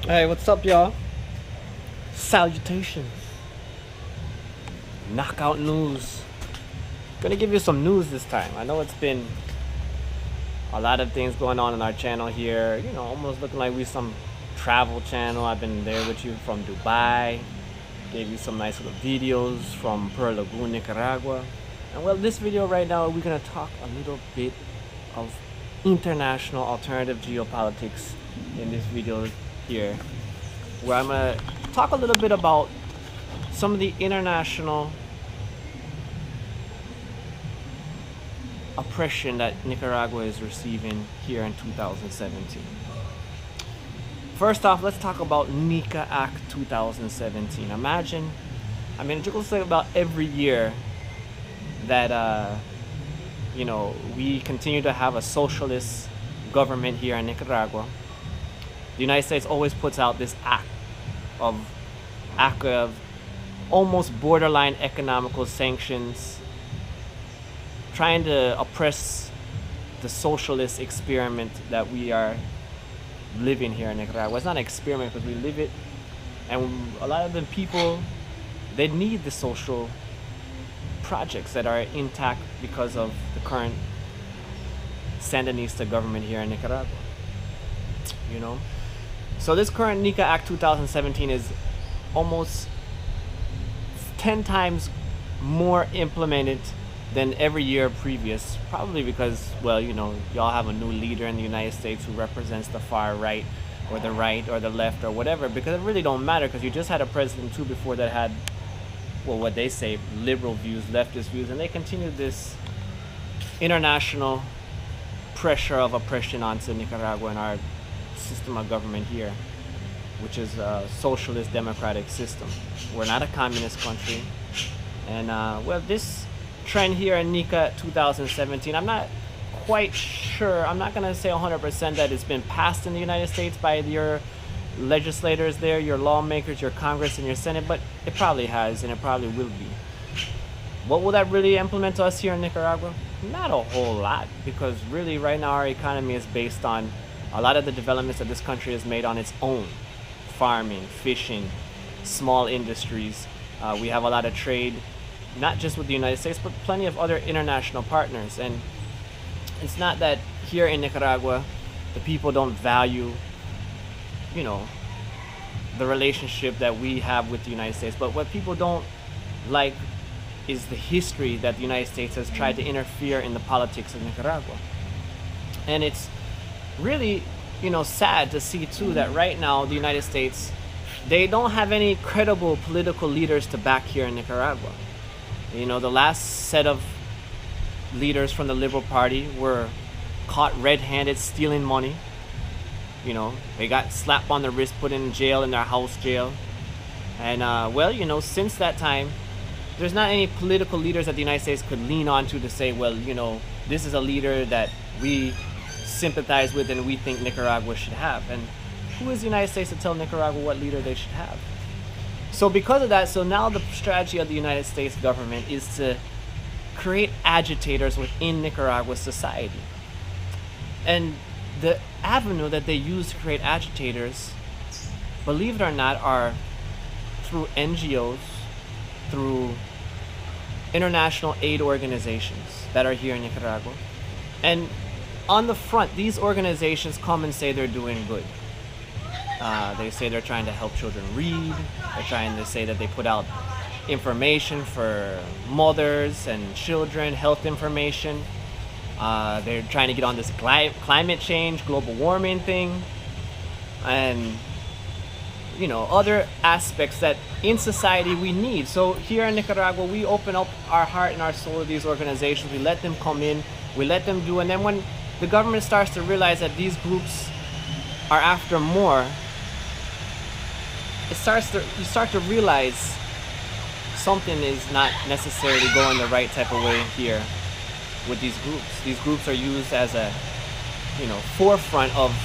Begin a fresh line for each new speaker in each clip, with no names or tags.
Hey, what's up, y'all? Salutations. Knockout news. Gonna give you some news this time. I know it's been a lot of things going on our channel here. You know, almost looking like we some travel channel. I've been there with you from Dubai. Gave you some nice little videos from Pearl Lagoon, Nicaragua. And well, this video right now, we're gonna talk a little bit of international alternative geopolitics in this video here, where I'm gonna talk a little bit about some of the international oppression that Nicaragua is receiving here in 2017. First off, let's talk about NICA Act 2017. Imagine, I mean, you can say about every year that you know, we continue to have a socialist government here in Nicaragua. The United States always puts out this act of almost borderline economical sanctions, trying to oppress the socialist experiment that we are living here in Nicaragua. It's not an experiment because we live it, and a lot of the people, they need the social projects that are intact because of the current Sandinista government here in Nicaragua. You know? So this current NICA Act 2017 is almost 10 times more implemented than every year previous, probably because, well, you know, y'all have a new leader in the United States who represents the far right or the left or whatever, because it really don't matter, because you just had a president too before that had, well, what they say, liberal views, leftist views, and they continue this international pressure of oppression onto Nicaragua and our system of government here, which is a socialist democratic system. We're not a communist country. And well, this trend here in NICA 2017, I'm not quite sure, I'm not gonna say 100% that it's been passed in the United States by your legislators there, your lawmakers, your Congress and your Senate, but it probably has, and it probably will be. What will that really implement to us here in Nicaragua? Not a whole lot, because really right now our economy is based on a lot of the developments that this country has made on its own. Farming, fishing, small industries. We have a lot of trade, not just with the United States, but plenty of other international partners. And it's not that here in Nicaragua, the people don't value, you know, the relationship that we have with the United States. But what people don't like is the history that the United States has tried to interfere in the politics of Nicaragua. And it's really, you know, sad to see too that right now the United States, they don't have any credible political leaders to back here in Nicaragua. You know, the last set of leaders from the Liberal Party were caught red-handed stealing money. You know, they got slapped on the wrist, put in jail, in their house jail. And well, you know, since that time, there's not any political leaders that the United States could lean on to say, well, you know, this is a leader that we sympathize with and we think Nicaragua should have. And who is the United States to tell Nicaragua what leader they should have? So because of that, so now the strategy of the United States government is to create agitators within Nicaragua's society. And the avenue that they use to create agitators, believe it or not, are through NGOs, through international aid organizations that are here in Nicaragua. And on the front, these organizations come and say they're doing good. They say they're trying to help children read. They're trying to say that they put out information for mothers and children, health information. They're trying to get on this climate change, global warming thing, and, you know, other aspects that in society we need. So here in Nicaragua, we open up our heart and our soul to these organizations. We let them come in, we let them do, and then when the government starts to realize that these groups are after more, you start to realize something is not necessarily going the right type of way here with these groups. These groups are used as a, you know, forefront of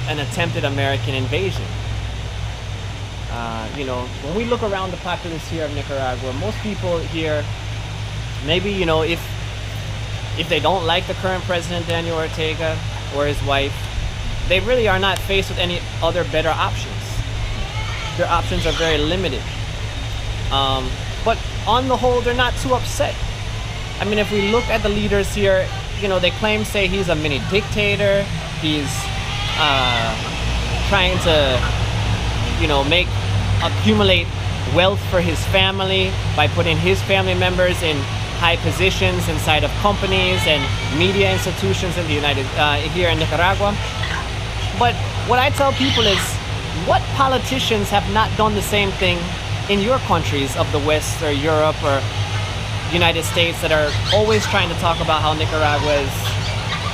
an attempted American invasion. You know, when we look around the populace here of Nicaragua, most people here, maybe, you know, if they don't like the current president, Daniel Ortega, or his wife, they really are not faced with any other better options. their options are very limited. But on the whole, they're not too upset. I mean, if we look at the leaders here, you know, they say he's a mini dictator. He's trying to, you know, accumulate wealth for his family by putting his family members in high positions inside of companies and media institutions in the here in Nicaragua. But what I tell people is, what politicians have not done the same thing in your countries of the West or Europe or United States that are always trying to talk about how Nicaragua is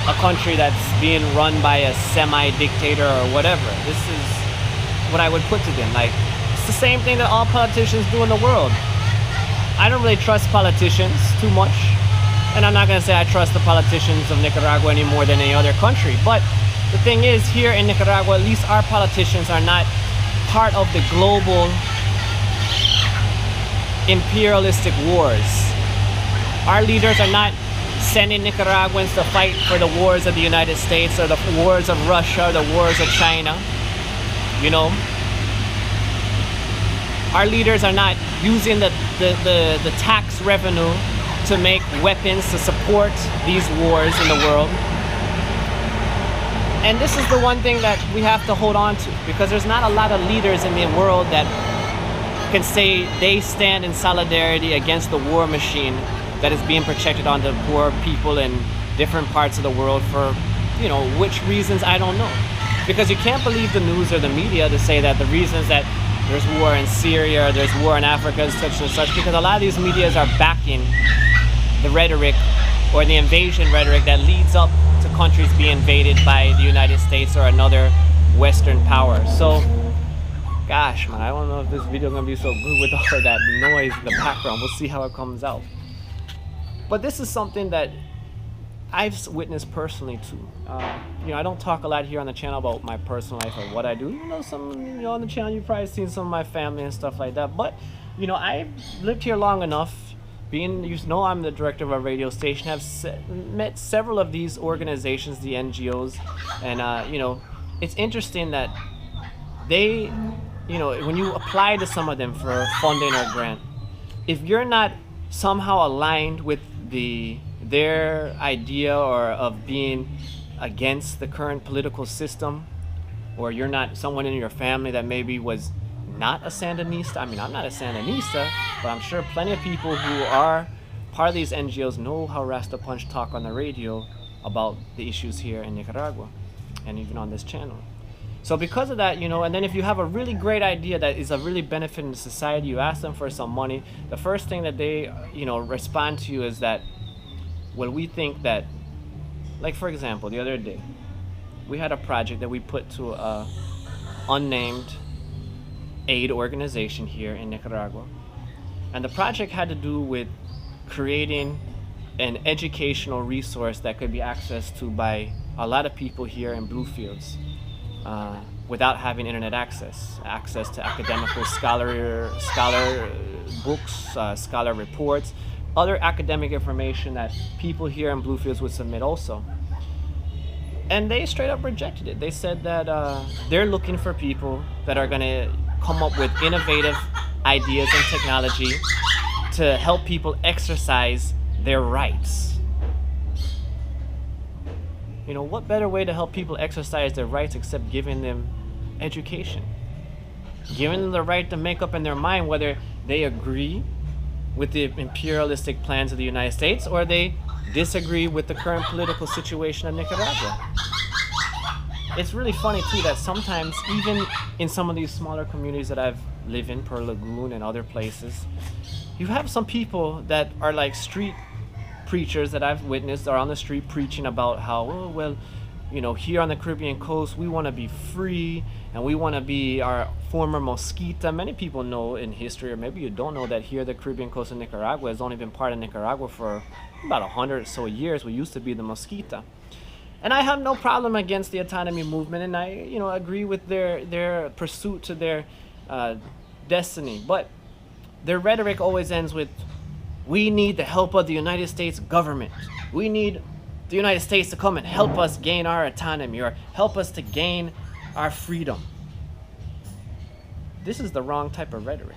a country that's being run by a semi-dictator or whatever? This is what I would put to them. Like, it's the same thing that all politicians do in the world. I don't really trust politicians too much, and I'm not going to say I trust the politicians of Nicaragua any more than any other country. But the thing is, here in Nicaragua, at least our politicians are not part of the global imperialistic wars. Our leaders are not sending Nicaraguans to fight for the wars of the United States or the wars of Russia or the wars of China. You know, our leaders are not using the tax revenue to make weapons to support these wars in the world. And this is the one thing that we have to hold on to, because there's not a lot of leaders in the world that can say they stand in solidarity against the war machine that is being projected on the poor people in different parts of the world for, you know, which reasons I don't know. Because you can't believe the news or the media to say that the reasons that there's war in Syria, there's war in Africa, such and such, because a lot of these medias are backing the rhetoric or the invasion rhetoric that leads up to countries being invaded by the United States or another Western power. So, gosh, man, I don't know if this video is going to be so good with all of that noise in the background. We'll see how it comes out. But this is something that I've witnessed personally too. You know, I don't talk a lot here on the channel about my personal life or what I do. You know, on the channel you've probably seen some of my family and stuff like that. But, you know, I've lived here long enough. You know, I'm the director of a radio station. I've met several of these organizations, the NGOs, and you know, it's interesting that they, you know, when you apply to some of them for funding or grant, if you're not somehow aligned with their idea or of being against the current political system, or you're not someone in your family that maybe was not a Sandinista. I mean, I'm not a Sandinista, but I'm sure plenty of people who are part of these NGOs know how Rasta Punch talk on the radio about the issues here in Nicaragua and even on this channel. So because of that, you know, and then if you have a really great idea that is a really benefit in society, you ask them for some money, the first thing that they, you know, respond to you is that, well, we think that, like for example, the other day, we had a project that we put to a unnamed aid organization here in Nicaragua. And the project had to do with creating an educational resource that could be accessed to by a lot of people here in Bluefields without having internet access to academical scholar books, scholar reports, other academic information that people here in Bluefields would submit also. And they straight up rejected it. They said that they're looking for people that are going to come up with innovative ideas and technology to help people exercise their rights. You know, what better way to help people exercise their rights except giving them education? Giving them the right to make up in their mind whether they agree with the imperialistic plans of the United States or they disagree with the current political situation of Nicaragua. It's really funny too that sometimes even in some of these smaller communities that I've lived in, Per Lagoon and other places, you have some people that are like street preachers that I've witnessed are on the street preaching about how, oh, well, you know, here on the Caribbean coast, we want to be free and we want to be our former Mosquita. Many people know in history, or maybe you don't know, that here the Caribbean coast of Nicaragua has only been part of Nicaragua for about 100 or so years. We used to be the Mosquita. And I have no problem against the autonomy movement, and I, you know, agree with their pursuit to their destiny. But their rhetoric always ends with, we need the help of the United States government. We need the United States to come and help us gain our autonomy or help us to gain our freedom. this is the wrong type of rhetoric.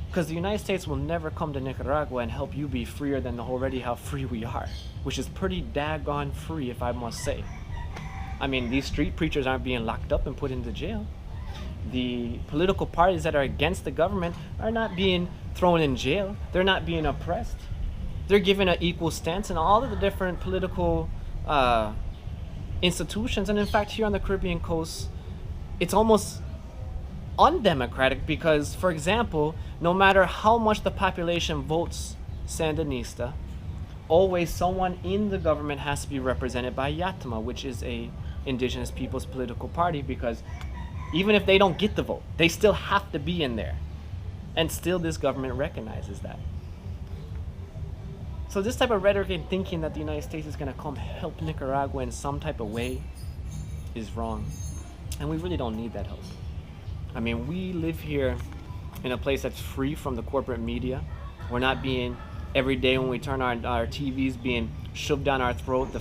Because the United States will never come to Nicaragua and help you be freer than already how free we are, which is pretty daggone free, if I must say. I mean, these street preachers aren't being locked up and put into jail. The political parties that are against the government are not being thrown in jail. They're not being oppressed. They're given an equal stance in all of the different political institutions. And in fact, here on the Caribbean coast, it's almost undemocratic because, for example, no matter how much the population votes Sandinista, always someone in the government has to be represented by Yatma, which is a indigenous people's political party, because even if they don't get the vote, they still have to be in there. And still this government recognizes that. So this type of rhetoric and thinking that the United States is going to come help Nicaragua in some type of way is wrong. And we really don't need that help. I mean, we live here in a place that's free from the corporate media. We're not being, every day when we turn our TVs, being shoved down our throat, the